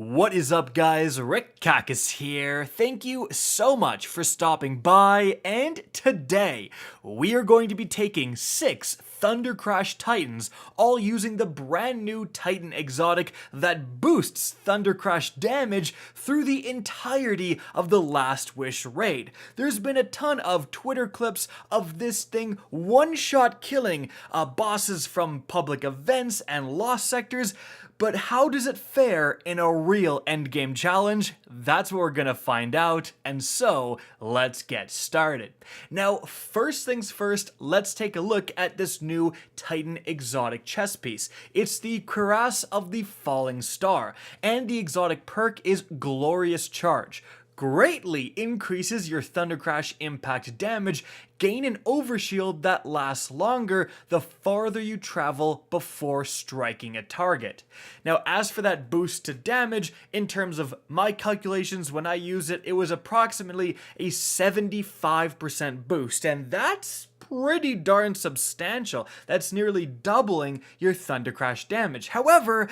What is up, guys? Rick Kakis here. Thank you so much for stopping by, and today we are going to be taking 6 Thundercrash Titans, all using the brand new Titan exotic that boosts Thundercrash damage through the entirety of the Last Wish raid. There's been a ton of Twitter clips of this thing one-shot killing bosses from public events and lost sectors, but how does it fare in a real endgame challenge? That's what we're gonna find out, and so let's get started. Now, first things first, let's take a look at this new Titan exotic chess piece. It's the Cuirass of the Falling Star, and the exotic perk is Glorious Charge. Greatly increases your Thundercrash impact damage, gain an overshield that lasts longer the farther you travel before striking a target. Now, as for that boost to damage, in terms of my calculations when I use it, it was approximately a 75% boost, and that's pretty darn substantial. That's nearly doubling your Thundercrash damage. However,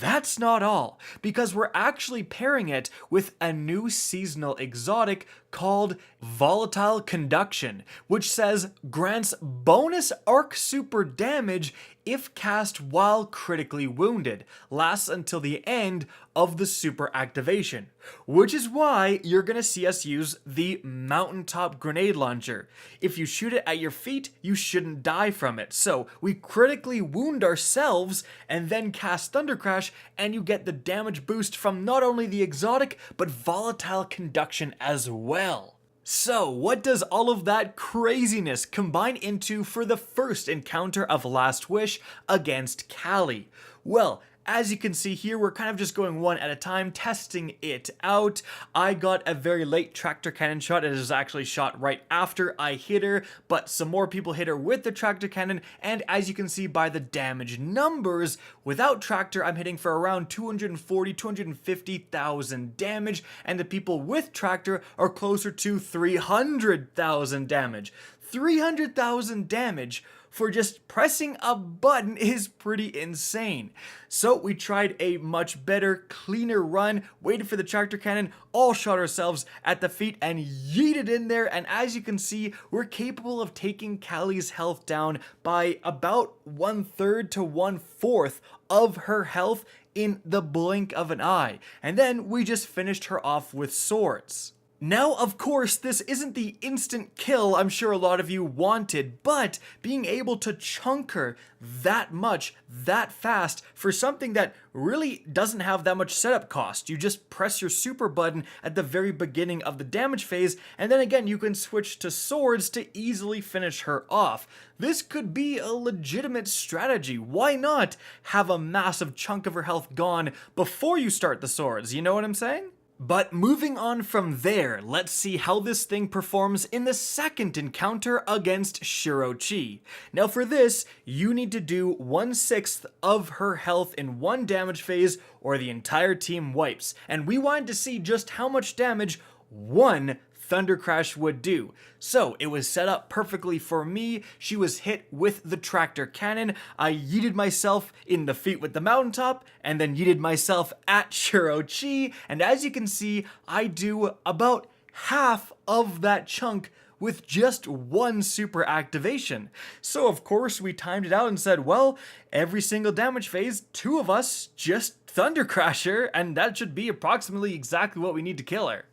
that's not all, because we're actually pairing it with a new seasonal exotic called Volatile Conduction, which says grants bonus arc super damage if cast while critically wounded, lasts until the end of the super activation, which is why you're gonna see us use the Mountaintop Grenade Launcher. If you shoot it at your feet, you shouldn't die from it, so we critically wound ourselves and then cast Thundercrash, and you get the damage boost from not only the exotic, but Volatile Conduction as well. So, what does all of that craziness combine into for the first encounter of Last Wish against Kalli? Well, as you can see here, we're kind of just going one at a time, testing it out. I got a very late tractor cannon shot. It is actually shot right after I hit her, but some more people hit her with the tractor cannon, and as you can see by the damage numbers, without tractor, I'm hitting for around 240, 250,000 damage, and the people with tractor are closer to 300,000 damage. 300,000 damage for just pressing a button is pretty insane. So we tried a much better, cleaner run, waited for the tractor cannon, all shot ourselves at the feet and yeeted in there, and as you can see, we're capable of taking Kalli's health down by about 1/3 to 1/4 of her health in the blink of an eye. And then we just finished her off with swords. Now, of course, this isn't the instant kill I'm sure a lot of you wanted, but being able to chunk her that much, that fast, for something that really doesn't have that much setup cost. You just press your super button at the very beginning of the damage phase, and then again you can switch to swords to easily finish her off. This could be a legitimate strategy. Why not have a massive chunk of her health gone before you start the swords, you know what I'm saying? But moving on from there, let's see how this thing performs in the second encounter against Shuro Chi. Now for this, you need to do 1/6 of her health in one damage phase or the entire team wipes. And we wanted to see just how much damage one Thundercrash would do. So it was set up perfectly for me. She was hit with the tractor cannon. I yeeted myself in the feet with the mountaintop and then yeeted myself at Shuro Chi. And as you can see, I do about half of that chunk with just one super activation. So of course we timed it out and said, well, every single damage phase, 2 of us just Thundercrash her, and that should be approximately exactly what we need to kill her.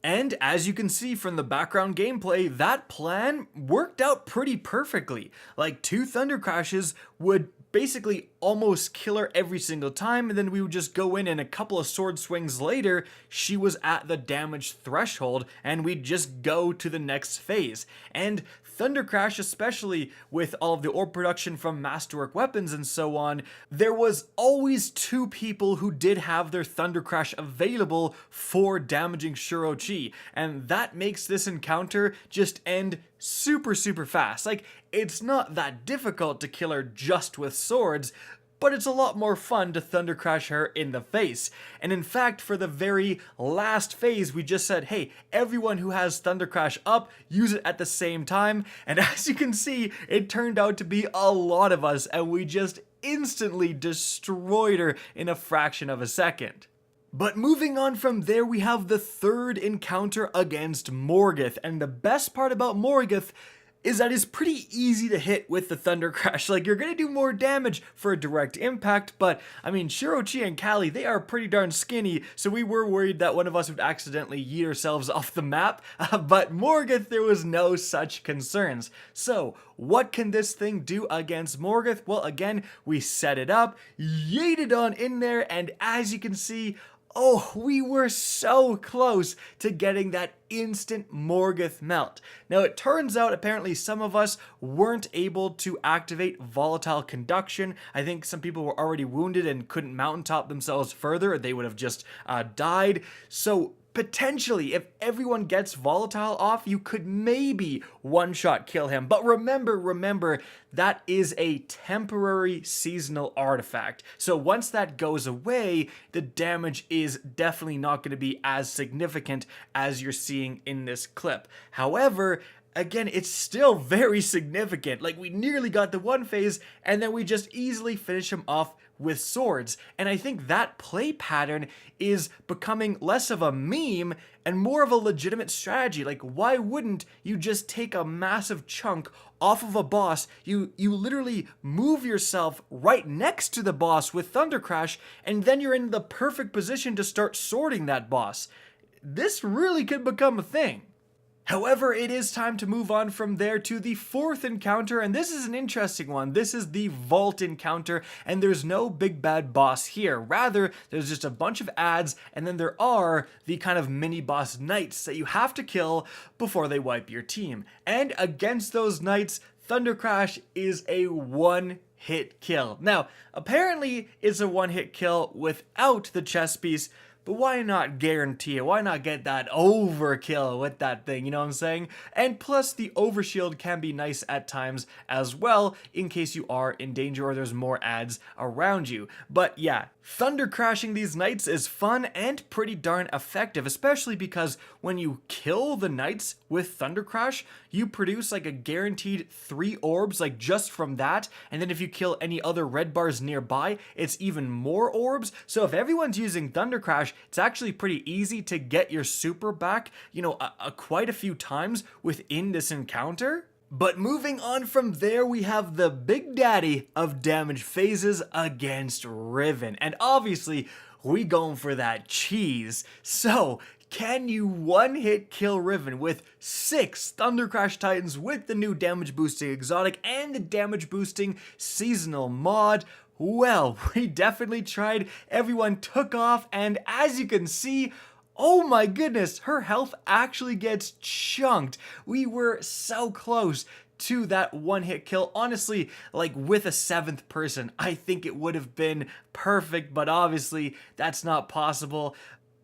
And as you can see from the background gameplay, that plan worked out pretty perfectly. Like 2 Thundercrashes would basically almost kill her every single time, and then we would just go in and a couple of sword swings later, she was at the damage threshold, and we'd just go to the next phase. And Thundercrash, especially with all of the orb production from Masterwork weapons and so on, there was always 2 people who did have their Thundercrash available for damaging Shuro Chi, and that makes this encounter just end super fast. Like, it's not that difficult to kill her just with swords, but it's a lot more fun to Thundercrash her in the face. And in fact, for the very last phase, we just said, hey, everyone who has Thundercrash up, use it at the same time. And as you can see, it turned out to be a lot of us, and we just instantly destroyed her in a fraction of a second. But moving on from there, we have the third encounter against Morgeth, and the best part about Morgeth is that it's pretty easy to hit with the Thundercrash. Like, you're gonna do more damage for a direct impact, but I mean, Shuro Chi and Kalli, they are pretty darn skinny, so we were worried that one of us would accidentally yeet ourselves off the map, but Morgeth, there was no such concerns. So, what can this thing do against Morgeth? Well, again, we set it up, yeeted on in there, and as you can see, oh, we were so close to getting that instant Morgeth melt. Now, it turns out apparently some of us weren't able to activate volatile conduction. I think some people were already wounded and couldn't mountaintop themselves further, or they would have just died. So potentially, if everyone gets volatile off, you could maybe one-shot kill him. But remember, that is a temporary seasonal artifact. So once that goes away, the damage is definitely not going to be as significant as you're seeing in this clip. However, again, it's still very significant. Like, we nearly got the one phase, and then we just easily finish him off with swords. And I think that play pattern is becoming less of a meme and more of a legitimate strategy. Like, why wouldn't you just take a massive chunk off of a boss? You literally move yourself right next to the boss with Thundercrash, and then you're in the perfect position to start sorting that boss. This really could become a thing. However, it is time to move on from there to the fourth encounter, and this is an interesting one. This is the Vault encounter, and there's no big bad boss here. Rather, there's just a bunch of adds, and then there are the kind of mini boss knights that you have to kill before they wipe your team. And against those knights, Thundercrash is a one-hit kill. Now, apparently it's a one-hit kill without the chest piece, but why not guarantee it? Why not get that overkill with that thing, you know what I'm saying? And plus, the overshield can be nice at times as well, in case you are in danger or there's more adds around you. But yeah, Thunder crashing these knights is fun and pretty darn effective, especially because when you kill the knights with Thunder Crash, you produce like a guaranteed 3 orbs, like just from that, and then if you kill any other red bars nearby, it's even more orbs. So if everyone's using Thunder Crash, it's actually pretty easy to get your super back, you know, quite a few times within this encounter. But moving on from there, we have the big daddy of damage phases against Riven. And obviously, we going for that cheese. So, can you one-hit kill Riven with 6 Thundercrash Titans with the new damage boosting exotic and the damage boosting seasonal mod? Well, we definitely tried, everyone took off, and as you can see, oh my goodness, her health actually gets chunked. We were so close to that one-hit kill. Honestly, like with a 7th person, I think it would have been perfect, but obviously that's not possible.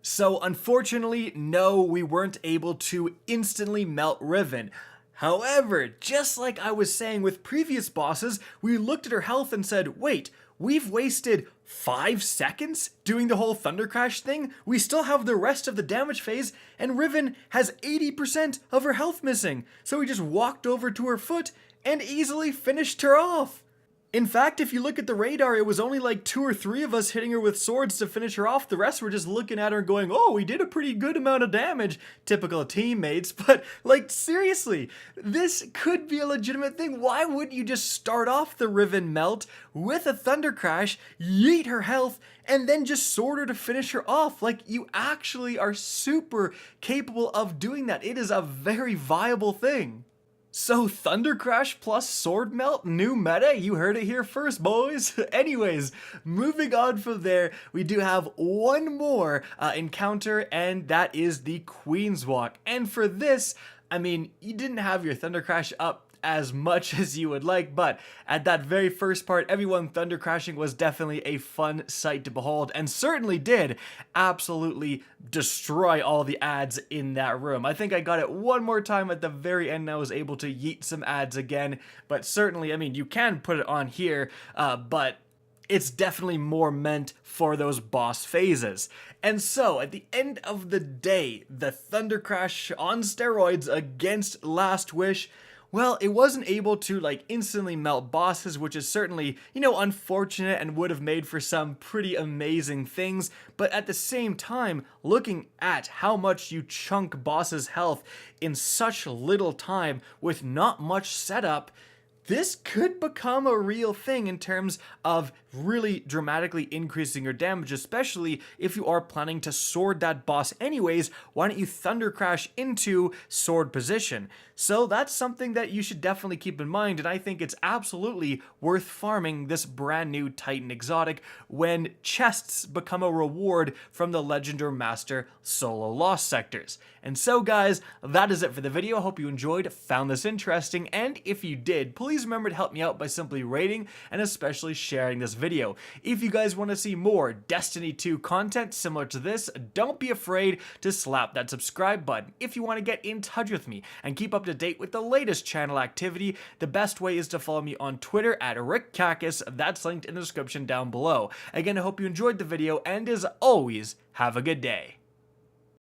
So unfortunately, no, we weren't able to instantly melt Riven. However, just like I was saying with previous bosses, we looked at her health and said, wait, we've wasted 5 seconds doing the whole Thundercrash thing? We still have the rest of the damage phase, and Riven has 80% of her health missing. So we just walked over to her foot and easily finished her off. In fact, if you look at the radar, it was only like 2 or 3 of us hitting her with swords to finish her off. The rest were just looking at her and going, oh, we did a pretty good amount of damage. Typical teammates, but like seriously, this could be a legitimate thing. Why wouldn't you just start off the Riven melt with a Thunder Crash, yeet her health, and then just sword her to finish her off? Like, you actually are super capable of doing that. It is a very viable thing. So Thunder Crash plus Sword Melt, new meta? You heard it here first, boys. Anyways, moving on from there, we do have one more encounter, and that is the Queen's Walk. And for this, I mean, you didn't have your Thunder Crash up as much as you would like, but at that very first part, everyone Thunder Crashing was definitely a fun sight to behold, and certainly did absolutely destroy all the ads in that room. I think I got it one more time at the very end, and I was able to yeet some ads again, but certainly, I mean, you can put it on here, but it's definitely more meant for those boss phases. And so, at the end of the day, the Thunder Crash on steroids against Last Wish, Well, it wasn't able to like instantly melt bosses, which is certainly, unfortunate and would have made for some pretty amazing things. But at the same time, looking at how much you chunk bosses' health in such little time with not much setup, this could become a real thing in terms of really dramatically increasing your damage, especially if you are planning to sword that boss anyways. Why don't you Thundercrash into sword position? So that's something that you should definitely keep in mind, and I think it's absolutely worth farming this brand new Titan exotic when chests become a reward from the Legend or Master solo lost sectors. And so guys, that is it for the video. Hope you enjoyed, found this interesting, and if you did, please remember to help me out by simply rating and especially sharing this video. If you guys want to see more Destiny 2 content similar to this, don't be afraid to slap that subscribe button. If you want to get in touch with me and keep up to date with the latest channel activity, the best way is to follow me on Twitter at RickKakis. That's linked in the description down below. Again, I hope you enjoyed the video, and as always, have a good day.